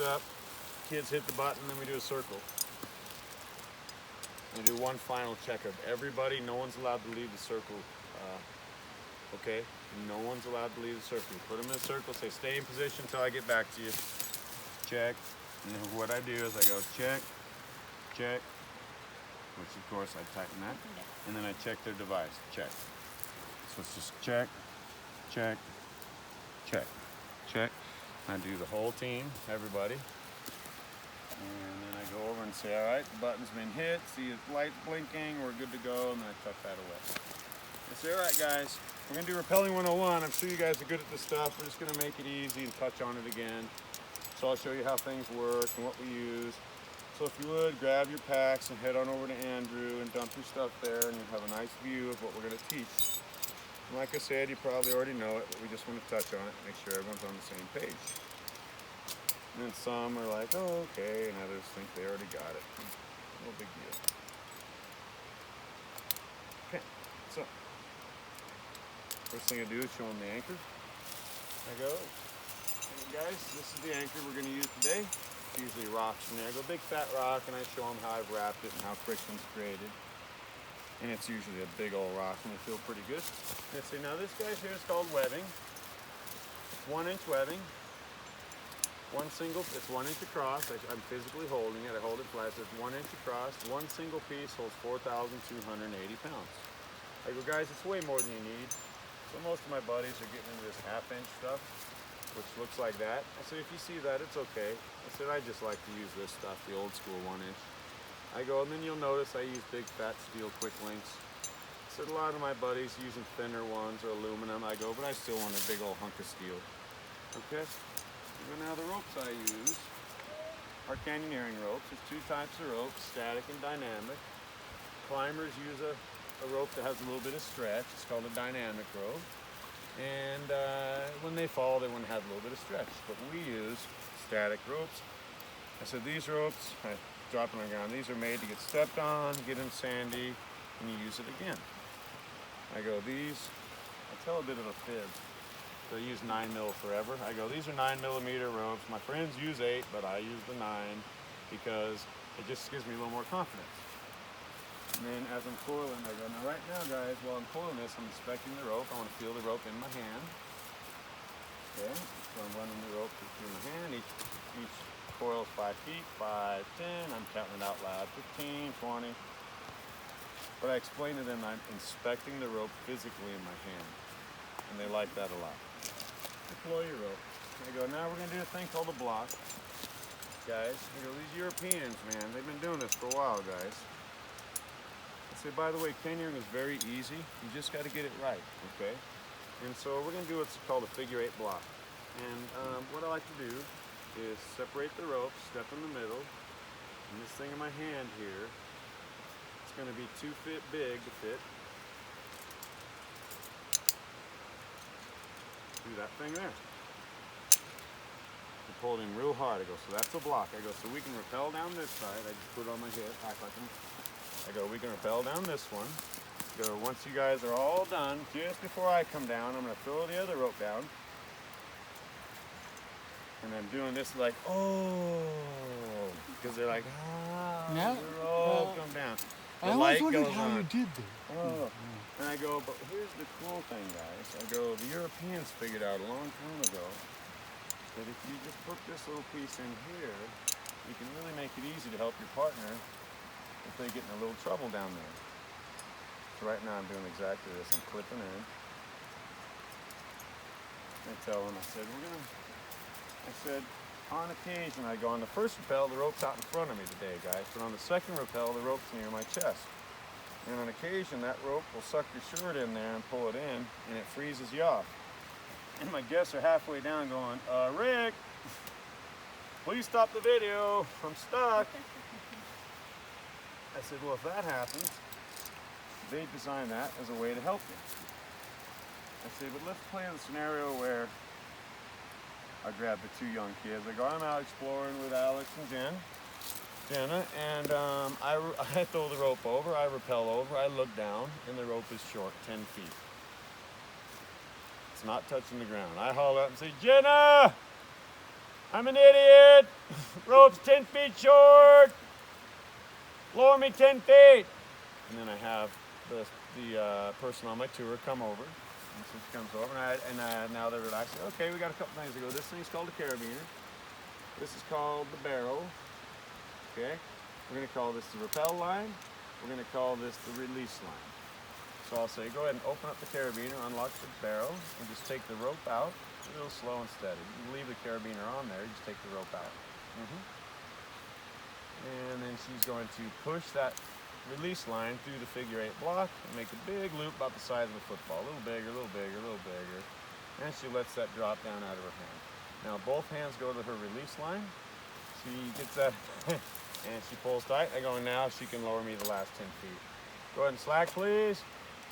Up, kids hit the button, then we do a circle. And do one final check of everybody. No one's allowed to leave the circle. Okay? No one's allowed to leave the circle. Put them in a circle, say stay in position until I get back to you. Check. And then what I do is I go check, check, which of course I tighten that. And then I check their device. Check. So it's just check, check, check, check. I do the whole team, everybody. And then I go over and say, all right, the button's been hit, see the light blinking, we're good to go, and then I tuck that away. I say, all right, guys, we're gonna do Rappelling 101. I'm sure you guys are good at this stuff. We're just gonna make it easy and touch on it again. So I'll show you how things work and what we use. So if you would, grab your packs and head on over to Andrew and dump your stuff there, and you'll have a nice view of what we're gonna teach. And like I said, you probably already know it, but we just want to touch on it, make sure everyone's on the same page. And then some are like, oh, okay, and others think they already got it. No big deal. Okay, so first thing I do is show them the anchor. I go, hey guys, this is the anchor we're going to use today. It's usually rocks in there. I go big fat rock, and I show them how I've wrapped it and how friction's created. And it's usually a big old rock, and they feel pretty good. And say, now this guy here is called webbing. It's 1 inch webbing. It's 1 inch across. I'm physically holding it. I hold it flat. So it's 1 inch across. One single piece holds 4,280 pounds. I go, guys, it's way more than you need. So most of my buddies are getting into this 1/2 inch stuff, which looks like that. I said, if you see that, it's okay. I said, I just like to use this stuff, the old school 1 inch. I go, and then you'll notice I use big fat steel quick links. I said, a lot of my buddies using thinner ones or aluminum. I go, but I still want a big old hunk of steel. Okay? Now the ropes I use are canyoneering ropes. There's 2 types of ropes, static and dynamic. Climbers use a rope that has a little bit of stretch. It's called a dynamic rope. And when they fall, they want to have a little bit of stretch. But we use static ropes. I said, these ropes, I drop them on the ground. These are made to get stepped on, get them sandy, and you use it again. I go, these, I tell a bit of a fib. So I use 9mm forever. I go, these are 9mm ropes. My friends use 8, but I use the 9 because it just gives me a little more confidence. And then as I'm coiling, I go, now right now, guys, while I'm coiling this, I'm inspecting the rope. I want to feel the rope in my hand. Okay, so I'm running the rope through my hand. Each coil is 5 feet, 5, 10. I'm counting it out loud, 15, 20. But I explain to them I'm inspecting the rope physically in my hand. And they like that a lot. Deploy your rope. I go, now we're going to do a thing called a block. Guys, I go, these Europeans, man, they've been doing this for a while, guys. I say, by the way, canyoneering is very easy. You just got to get it right, okay? And so we're going to do what's called a figure 8 block. And what I like to do is separate the rope, step in the middle, and this thing in my hand here, it's going to be 2 feet big to fit. Do that thing there. I pull it in real hard. I go, so that's a block. I go, so we can rappel down this side. I just put it on my hip, act like I go, we can rappel down this one. I go, once you guys are all done, just before I come down, I'm going to throw the other rope down. And I'm doing this like, oh, because they're like, ah, yeah. the rope come down. The I always light wondered goes how on. you did that. Oh. And I go, but here's the cool thing, guys. I go, the Europeans figured out a long time ago that if you just put this little piece in here, you can really make it easy to help your partner if they get in a little trouble down there. So right now I'm doing exactly this. I'm clipping in. I tell them, I said, on occasion, I go, on the first rappel, the rope's out in front of me today, guys. But on the second rappel, the rope's near my chest. And on occasion, that rope will suck your shirt in there and pull it in, and it freezes you off. And my guests are halfway down going, Rick, please stop the video, I'm stuck. I said, well, if that happens, they designed that as a way to help you. I said, but let's play the scenario where I grab the 2 young kids. I go, I'm out exploring with Alex and Jenna, and I throw the rope over, I rappel over, I look down, and the rope is short, 10 feet. It's not touching the ground. I haul up and say, Jenna, I'm an idiot. Rope's 10 feet short. Lower me 10 feet. And then I have the person on my tour come over. And so she comes over, and now they're relaxing. Okay, we got a couple things to go. This thing's called a carabiner. This is called the barrel. Okay, we're going to call this the rappel line. We're going to call this the release line. So I'll say, go ahead and open up the carabiner, unlock the barrel, and just take the rope out. Real slow and steady. You leave the carabiner on there, you just take the rope out. And then she's going to push that release line through the figure 8 block and make a big loop about the size of a football. A little bigger, a little bigger, a little bigger. And she lets that drop down out of her hand. Now both hands go to her release line. She gets that and she pulls tight. I go, now she can lower me the last 10 feet. Go ahead and slack, please.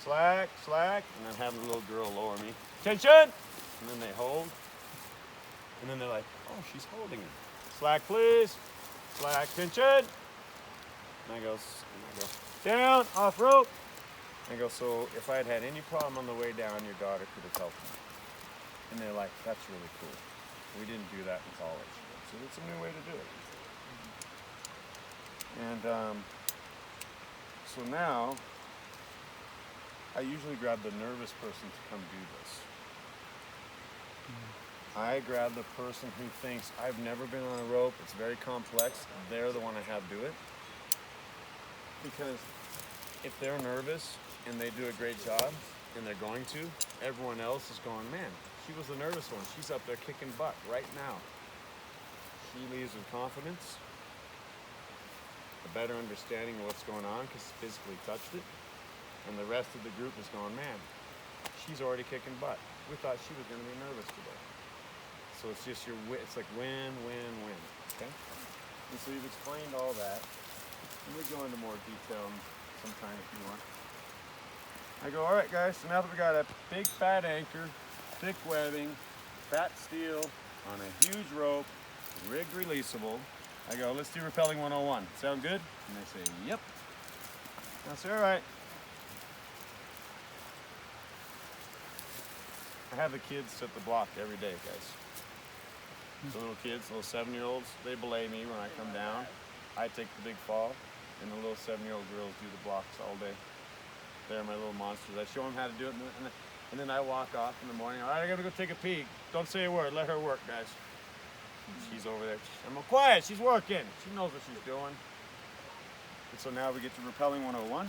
Slack, slack. And then have the little girl lower me. Attention! And then they hold. And then they're like, oh, she's holding it. Slack, please. Slack, tension. And I go, down, off rope. And I go, so if I had had any problem on the way down, your daughter could have helped me. And they're like, that's really cool. We didn't do that in college. So it's a new way to do it. And so now, I usually grab the nervous person to come do this. I grab the person who thinks, I've never been on a rope, it's very complex, they're the one I have do it. Because if they're nervous and they do a great job, and they're going to, everyone else is going, man, she was the nervous one, she's up there kicking butt right now. She leaves with confidence, a better understanding of what's going on because she physically touched it, and the rest of the group is going, man, she's already kicking butt. We thought she was going to be nervous today. So it's just it's like win, win, win, okay? And so you've explained all that. And we'll go into more detail sometime if you want. I go, all right, guys, so now that we got a big fat anchor, thick webbing, fat steel on a huge rope, rigged releasable, I go, let's do rappelling 101. Sound good? And they say, yep. I say, all right. I have the kids set the block every day, guys. The little kids, little 7-year-olds, they belay me when I come down. I take the big fall, and the little 7-year-old girls do the blocks all day. They're my little monsters. I show them how to do it, and then I walk off in the morning. All right, I gotta go take a peek. Don't say a word. Let her work, guys. She's over there. I'm quiet. She's working. She knows what she's doing. And so now we get to rappelling 101,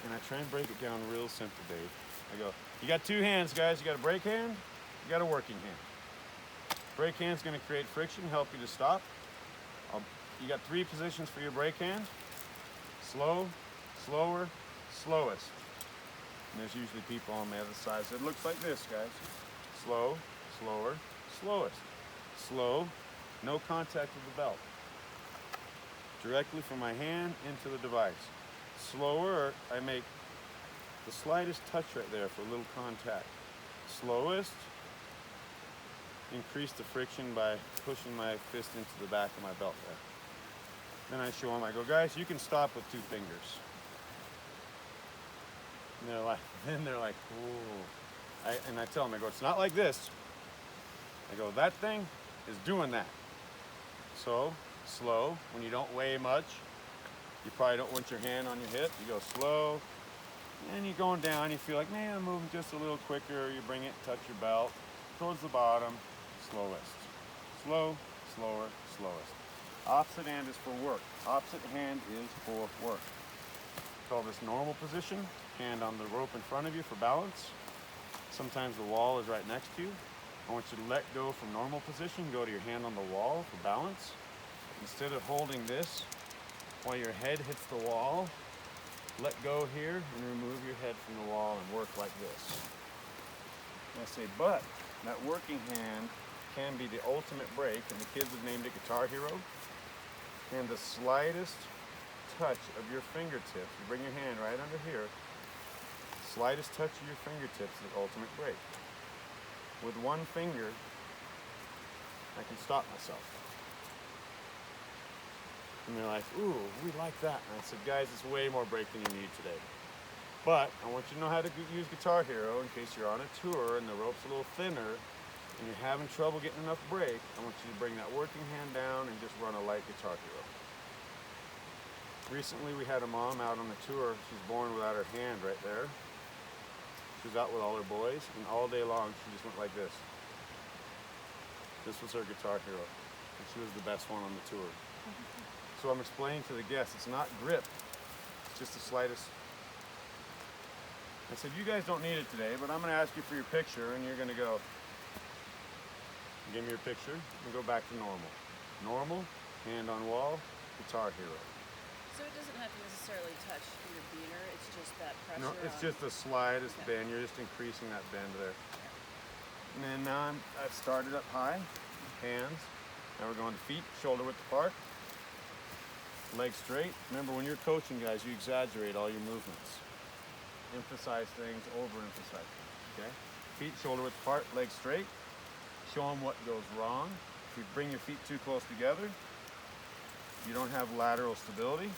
and I try and break it down real simple, Dave. I go, you got 2 hands, guys. You got a brake hand, you got a working hand. Brake hand's going to create friction, help you to stop. You got 3 positions for your brake hand. Slow, slower, slowest. And there's usually people on the other side. So it looks like this, guys. Slow, slower, slowest. Slow, no contact with the belt. Directly from my hand into the device. Slower, I make the slightest touch right there for a little contact. Slowest, increase the friction by pushing my fist into the back of my belt there. Then I show them, I go, guys, you can stop with 2 fingers. And they're like, ooh. And I tell them, I go, it's not like this. I go, that thing is doing that. So, slow, when you don't weigh much, you probably don't want your hand on your hip, you go slow, and you're going down, you feel like, man, I'm moving just a little quicker, you bring it, touch your belt, towards the bottom, slowest. Slow, slower, slowest. Opposite hand is for work. Opposite hand is for work. Call this normal position, hand on the rope in front of you for balance. Sometimes the wall is right next to you. I want you to let go from normal position, go to your hand on the wall for balance. Instead of holding this while your head hits the wall, let go here and remove your head from the wall and work like this. And I say, but that working hand can be the ultimate break, and the kids have named it Guitar Hero. And the slightest touch of your fingertips, you bring your hand right under here, slightest touch of your fingertips is the ultimate break. With one finger, I can stop myself. And they're like, ooh, we like that. And I said, guys, it's way more break than you need today. But I want you to know how to use Guitar Hero in case you're on a tour and the rope's a little thinner. and you're having trouble getting enough break, I want you to bring that working hand down and just run a light Guitar Hero. Recently we had a mom out on the tour. She's born without her hand right there. She was out with all her boys, and all day long she just went like this. This was her Guitar Hero, and she was the best one on the tour. So I'm explaining to the guests, it's not grip, it's just the slightest. I said, you guys don't need it today, but I'm going to ask you for your picture, and you're going to go, give me your picture, and go back to normal. Normal, hand on wall, Guitar Hero. So it doesn't have to necessarily touch your beaner, it's just that pressure. No, it's just the slightest bend. You're just increasing that bend there. And then now I've started up high, hands. Now we're going to feet, shoulder width apart, legs straight. Remember, when you're coaching guys, you exaggerate all your movements. Emphasize things, overemphasize things, okay? Feet shoulder width apart, legs straight. Show them what goes wrong. If you bring your feet too close together, you don't have lateral stability,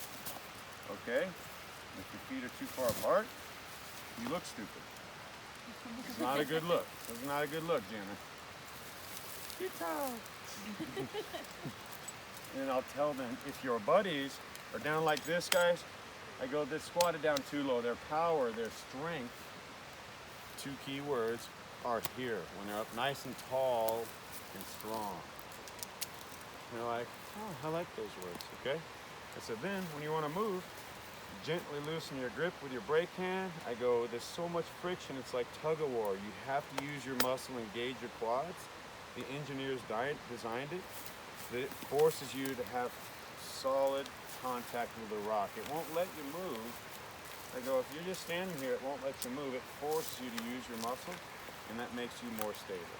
okay? If your feet are too far apart, you look stupid. It's not a good look. It's not a good look, Jenna. And I'll tell them, if your buddies are down like this, guys, I go, they're squatted down too low. Their power, their strength, two key words, are here. When they're up nice and tall and strong. And they're like, oh, I like those words, okay? I said, then, when you want to move, gently loosen your grip with your brake hand. I go, there's so much friction, it's like tug of war. You have to use your muscle and engage your quads. The engineers designed it, that it forces you to have solid contact with the rock. It won't let you move. I go, if you're just standing here, it won't let you move. It forces you to use your muscle, and that makes you more stable.